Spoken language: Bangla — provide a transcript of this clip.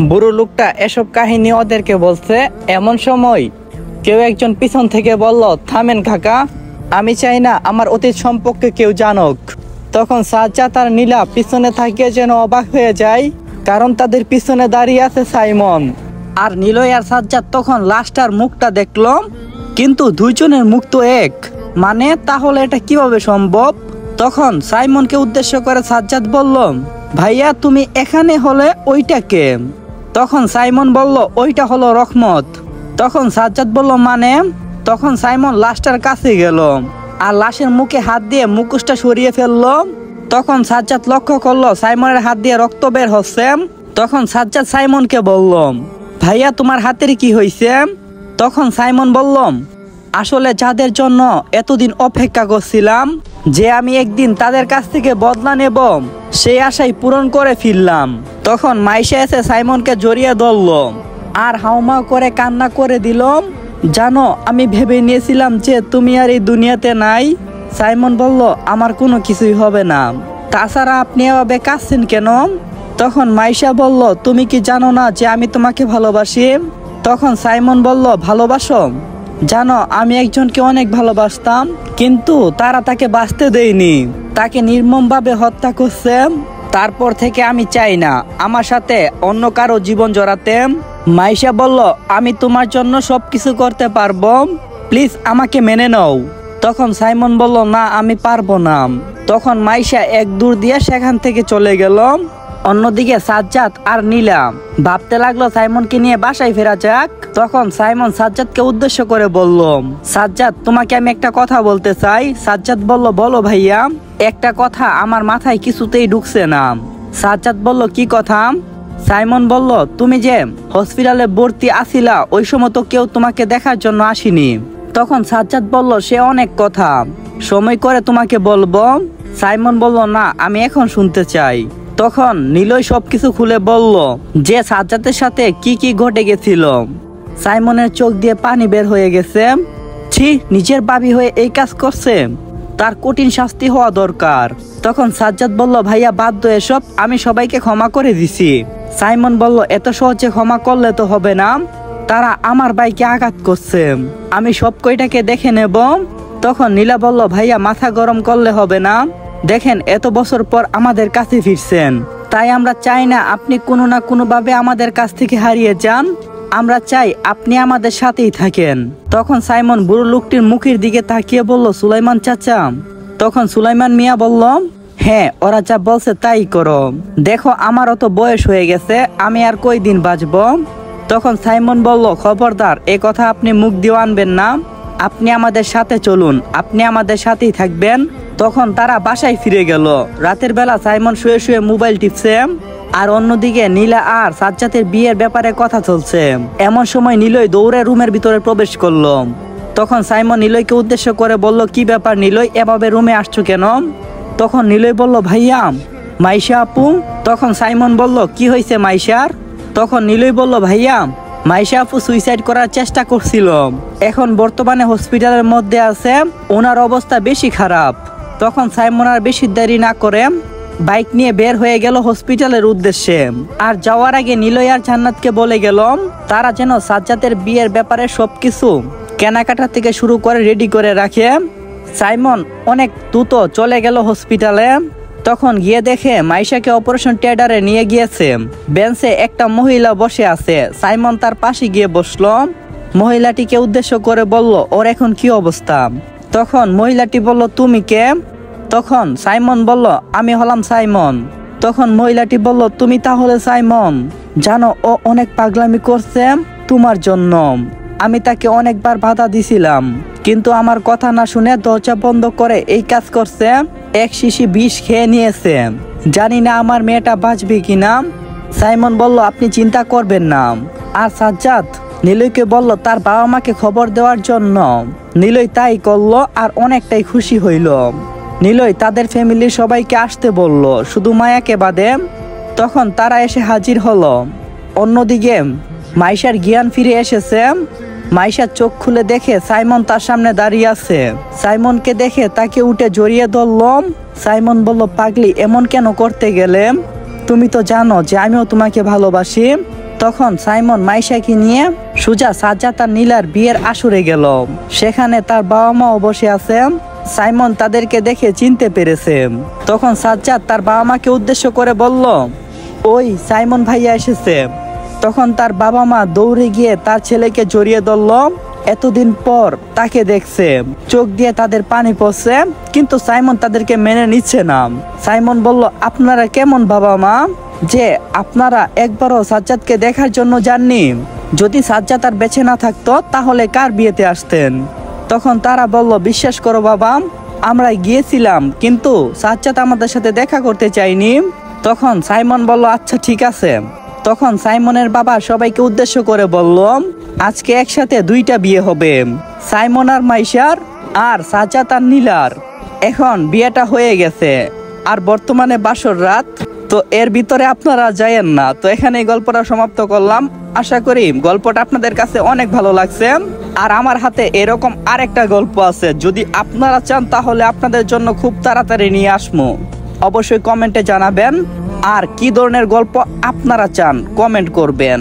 বুড়ো লোকটা এসব কাহিনী ওদেরকে বলছে। এমন সময় কেউ একজন পিছন থেকে বলল, থামেন কাকা, আমি চাই না আমার অতীত সম্পর্কে কেউ জানুক। তখন সাজ্জাদ আর নীলা পিছনে থাকিয়ে যেন অবাক হয়ে যায়, কারণ তাদের পিছনে দাঁড়িয়ে আছে সাইমন। আর নিলয় আর সাজ্জাদ তখন লাশটার মুখটা দেখলো, কিন্তু দুইজনের মুখ তো এক, মানে তাহলে এটা কিভাবে সম্ভব? তখন সাইমনকে উদ্দেশ্য করে সাজ্জাদ বলল, ভাইয়া তুমি এখানে হলে ওইটা কে? তখন সাইমন বলল, ওইটা হলো রহমত। তখন সাজ্জাদ বলল, মানে? তখন সাইমন লাশটার কাছে গেল আর লাশের মুখে হাত দিয়ে মুখোশটা সরিয়ে ফেললো। তখন সাজ্জাদ লক্ষ্য করলো সাইমনের হাত দিয়ে রক্ত বের হচ্ছে। তখন সাজ্জাদ সাইমনকে বলল, ভাইয়া তোমার হাতের কি হয়েছে? তখন সাইমন বলল, আসলে যাদের জন্য এতদিন অপেক্ষা করছিলাম, যে আমি একদিন তাদের কাছ থেকে বদলা নেব, সেই আশাই পূরণ করে ফিরলাম। তখন মাইশা এসে সাইমনকে জড়িয়ে ধরল আর হাউমাউ করে কান্না করে দিল, জানো আমি ভেবে নিয়েছিলাম যে তুমি আর এই দুনিয়াতে নাই। সাইমন বলল, আমার কোনো কিছুই হবে না, তাছাড়া আপনি এভাবে কাঁদছেন কেন? তখন মাইশা বলল, তুমি কি জানো না যে আমি তোমাকে ভালোবাসি? তখন সাইমন বলল, ভালোবাসো? জানো আমি একজনকে অনেক ভালোবাসতাম, কিন্তু তারা তাকে বাঁচতে দেয়নি, তাকে নির্মমভাবে হত্যা করছে। তারপর থেকে আমি চাই না আমার সাথে অন্য কারো জীবন জড়াতে। মাইশা বলল, আমি তোমার জন্য সবকিছু করতে পারবো, প্লিজ আমাকে মেনে নাও। তখন সাইমন বলল, না আমি পারবো না। তখন মাইশা এক দূর দিয়ে সেখান থেকে চলে গেল। অন্যদিকে সাজ্জাদ আর নীলা ভাবতে লাগলো সাইমনকে নিয়ে বাসায় ফেরা যাক। তখন সাইমন সাজ্জাদকে উদ্দেশ্য করে বলল, সাজ্জাদ তোমাকে আমি একটা কথা বলতে চাই। সাজ্জাদ বলল, বলো ভাইয়া। একটা কথা আমার মাথায় কিছুতেই ঢুকছে না। সাজ্জাদ বলল, কি কথা? সাইমন বলল, তুমি যে হসপিটালে ভর্তি আছিলা, ওই সময় তো কেউ তোমাকে দেখার জন্য আসেনি। তখন সাজ্জাদ বলল, সে অনেক কথা, সময় করে তোমাকে বলবো। সাইমন বলল, না আমি এখন শুনতে চাই। তখন নিলয় সবকিছু খুলে বলল যে সাজ্জাদের সাথে কি কি ঘটে গেছিল। সাইমনের চোখ দিয়ে পানি বের হয়ে গেছে। ছি, নিজের ভাবি হয়ে এই কাজ করছে, তার কঠিন শাস্তি হওয়া দরকার। তখন সাজ্জাদ বলল, ভাইয়া বাদ দাও এসব, আমি সবাইকে ক্ষমা করে দিছি। সাইমন বলল, এত সহজে ক্ষমা করলে তো হবে না, তারা আমার ভাইকে আঘাত করছে, আমি সব কয়টাকে দেখে নেব। তখন নীলা বলল, ভাইয়া মাথা গরম করলে হবে না, দেখেন এত বছর পর আমাদের কাছে ফিরছেন, তাই আমরা চাই না আপনি কোনো না কোনো ভাবে আমাদের কাছ থেকে হারিয়ে যান, আমরা চাই আপনি আমাদের সাথেই থাকেন। তখন সাইমন বুড়ো লোকটির মুখের দিকে তাকিয়ে বলল, সুলাইমান চাচা। তখন সুলাইমান মিয়া বলল, হ্যাঁ ওরা যা বলছে তাই করো, দেখো আমারও তো বয়স হয়ে গেছে, আমি আর কয়দিন বাঁচব। তখন সাইমন বলল, খবরদার এ কথা আপনি মুখ দিয়ে আনবেন না, আপনি আমাদের সাথে চলুন, আপনি আমাদের সাথেই থাকবেন। তখন তারা বাসায় ফিরে গেল। রাতের বেলা সাইমন শুয়ে শুয়ে মোবাইল টিপছে, আর অন্যদিকে নীলা আর সাজ্জাদের বিয়ের ব্যাপারে কথা চলছে। এমন সময় নিলয় দৌড়ে রুমের ভিতরে প্রবেশ করলো। তখন সাইমন নিলয়কে উদ্দেশ্য করে বলল, কি ব্যাপার নিলয়, এভাবে রুমে আসছো কেন? তখন নিলয় বলল, ভাইয়া মাইশা আপু। তখন সাইমন বলল, কি হয়েছে মাইশার? তখন নিলয় বলল, ভাইয়া মাইশা আপু সুইসাইড করার চেষ্টা করছিল, এখন বর্তমানে হসপিটালের মধ্যে আছে, ওনার অবস্থা বেশি খারাপ। তখন সাইমন আর বেশি দেরি না করে বাইক নিয়ে বের হয়ে গেল হসপিটালের উদ্দেশ্যে। আর যাওয়ার আগে নিলয় আর জান্নাতকে বলে গেল তারা যেন সাজ্জাদের বিয়ের ব্যাপারে সবকিছু কেনাকাটা থেকে শুরু করে রেডি করে রাখে। সাইমন অনেক দ্রুত চলে গেল হসপিটালে। তখন গিয়ে দেখে মাইশাকে অপারেশন থিয়েটারে নিয়ে গিয়েছে। বেঞ্চে একটা মহিলা বসে আছে। সাইমন তার পাশে গিয়ে বসলো। মহিলাটিকে উদ্দেশ্য করে বলল, ওর এখন কি অবস্থা? তখন মহিলাটি বলল, তুমি কে? তখন সাইমন বলল, আমি হলাম সাইমন। তখন মহিলাটি বলল, তুমি তাহলে সাইমন? জানো ও অনেক পাগলামি করছে তোমার জন্য, আমি তাকে অনেকবার বাধা দিছিলাম, কিন্তু আমার কথা না শুনে দরজা বন্ধ করে এই কাজ করছে, এক শিশি বিষ খেয়ে নিয়েছে, জানি না আমার মেয়েটা বাঁচবে কিনা। সাইমন বলল, আপনি চিন্তা করবেন না। আর সাজ্জাদ নিলয়কে বলল তার বাবা মাকে খবর দেওয়ার জন্য। নিলয় তাই করলো আর অনেকটাই খুশি হইল। নিলয় তাদের ফ্যামিলির সবাইকে আসতে বলল, শুধু মায়াকে বাদে। তখন তারা এসে হাজির হলো। অন্যদিকে মাইশার জ্ঞান ফিরে এসেছে। মাইশা চোখ খুলে দেখে সাইমন তার সামনে দাঁড়িয়ে আছে। সাইমনকে দেখে তাকে উঠে জড়িয়ে ধরল। সাইমন বলল, পাগলি এমন কেন করতে গেলে? তুমি তো জানো যে আমিও তোমাকে ভালোবাসি। তখন সাইমন মাইশাকে নিয়ে সোজা সাজ্জাদ আর নীলার বিয়ের আসরে গেল। সেখানে তার বাবা মাও বসে আছে। সাইমন তাদেরকে দেখে চিনতে পেরেছে। তখন সাজ্জাদ তার বাবা মাকে উদ্দেশ্য করে বলল, ওই সাইমন ভাইয়া এসেছে। তখন তার বাবা মা দৌড়ে গিয়ে তার ছেলেকে জড়িয়ে ধরল। এতদিন পর তাকে দেখছে, চোখ দিয়ে তাদের পানি পড়ছে, কিন্তু সাইমন তাদেরকে মেনে নিচ্ছে না। সাইমন বলল, আপনারা কেমন বাবা মা যে আপনারা একবারও সাজ্জাদকে দেখার জন্য যাননি? যদি সাজ্জাদ আর বেঁচে না থাকতো তাহলে কার বিয়েতে আসতেন? তখন তারা বলল, বিশ্বাস করো বাবা, আমরা গিয়েছিলাম কিন্তু সাজ্জাদ আমাদের সাথে দেখা করতে চাইনি। তখন সাইমন বলল, আচ্ছা ঠিক আছে। তখন সাইমনের বাবা সবাইকে উদ্দেশ্য করে বলল, আজকে একসাথে দুইটা বিয়ে হবে, সাইমন আর মাইশার আর সাজ্জাদ আর নীলার। এখন বিয়েটা হয়ে গেছে আর বর্তমানে বাসর রাত, তো এর ভিতরে আপনারা যায়েন না। তো এখানে এই গল্পটা সমাপ্ত করলাম। আশা করি গল্পটা আপনাদের কাছে অনেক ভালো লাগছে। আর আমার হাতে এরকম আরেকটা গল্প আছে, যদি আপনারা চান তাহলে আপনাদের জন্য খুব তাড়াতাড়ি নিয়ে আসবো। অবশ্যই কমেন্টে জানাবেন আর কি ধরনের গল্প আপনারা চান কমেন্ট করবেন।